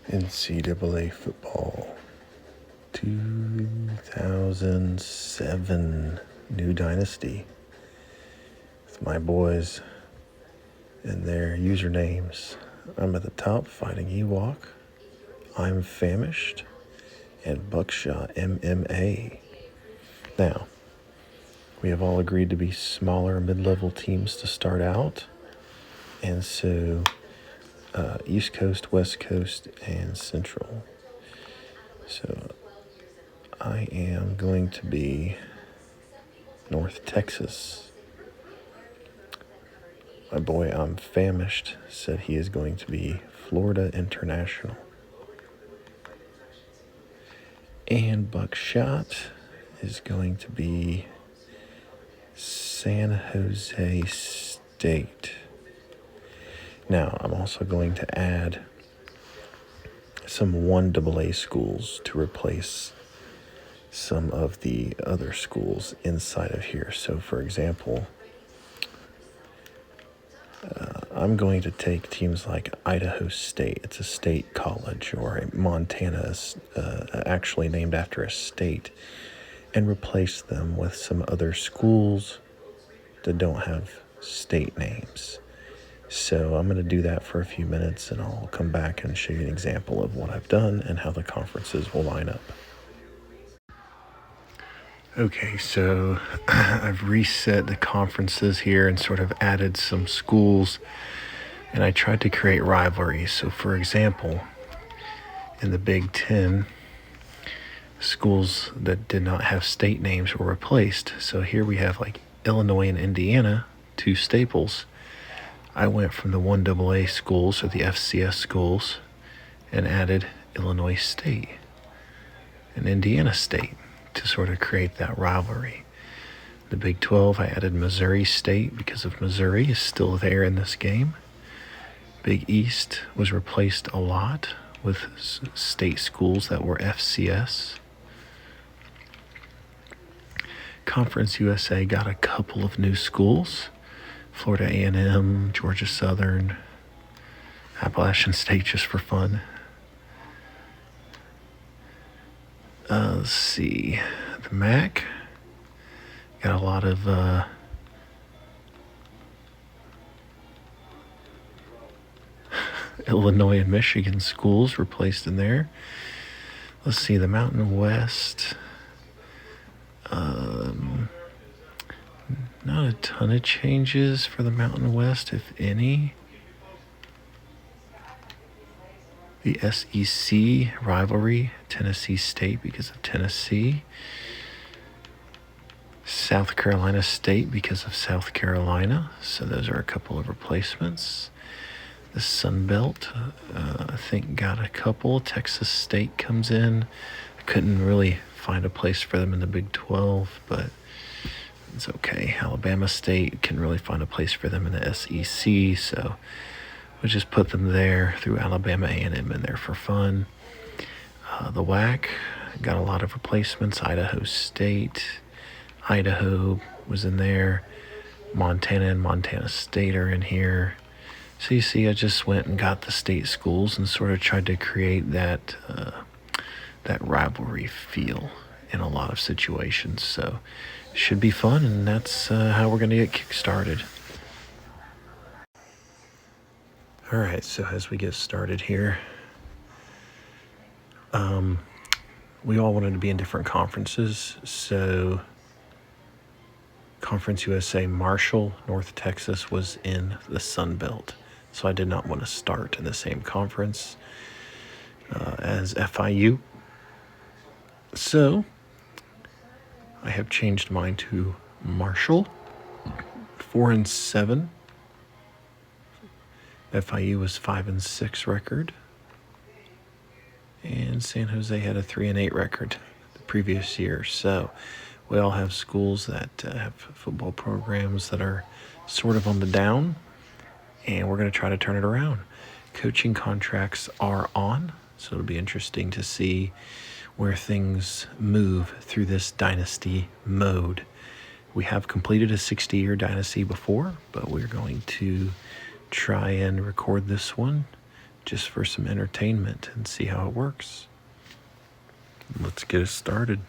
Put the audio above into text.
NCAA football 2007 new Dynasty with my boys and their usernames. I'm at the top, FightingEwok, ImFamish3d and BuckshotMMA. Now, we have all agreed to be smaller mid-level teams to start out, and so East Coast, West Coast, and Central. So I am going to be North Texas. My boy ImFamish3d said he is going to be Florida International. And Buckshot is going to be San Jose State. Now, I'm also going to add some 1AA schools to replace some of the other schools inside of here. So, for example, I'm going to take teams like Idaho State. It's a state college, or Montana, actually named after a state, and replace them with some other schools that don't have state names. So I'm going to do that for a few minutes, and I'll come back and show you an example of what I've done and how the conferences will line up. Okay, so I've reset the conferences here and sort of added some schools, and I tried to create rivalries. So, for example, in the Big Ten, schools that did not have state names were replaced. So here we have like Illinois and Indiana, two staples. I went from the 1AA schools, or the FCS schools, and added Illinois State and Indiana State to sort of create that rivalry. The Big 12, I added Missouri State because of Missouri is still there in this game. Big East was replaced a lot with state schools that were FCS. Conference USA got a couple of new schools. Florida A&M, Georgia Southern, Appalachian State, just for fun. Let's see. The MAC got a lot of Illinois and Michigan schools replaced in there. Let's see. The Mountain West. Not a ton of changes for the Mountain West, if any. The SEC rivalry, Tennessee State because of Tennessee. South Carolina State because of South Carolina. So those are a couple of replacements. The Sun Belt, I think, got a couple. Texas State comes in. I couldn't really find a place for them in the Big 12, but it's okay. Alabama State can really find a place for them in the SEC, so we'll just put them there, through Alabama A&M in there for fun. The WAC got a lot of replacements. Idaho State, Idaho was in there. Montana and Montana State are in here. So you see, I just went and got the state schools and sort of tried to create that rivalry feel in a lot of situations. So it should be fun, and that's how we're going to get kick-started. All right, so as we get started here, we all wanted to be in different conferences. So Conference USA Marshall, North Texas was in the Sun Belt. So I did not want to start in the same conference as FIU. So I have changed mine to Marshall, 4-7. FIU was 5-6 record, and San Jose had a 3-8 record the previous year. So we all have schools that have football programs that are sort of on the down, and we're going to try to turn it around. Coaching contracts are on, so it'll be interesting to see where things move through this dynasty mode. We have completed a 60-year dynasty before, but we're going to try and record this one just for some entertainment and see how it works. Let's get it started.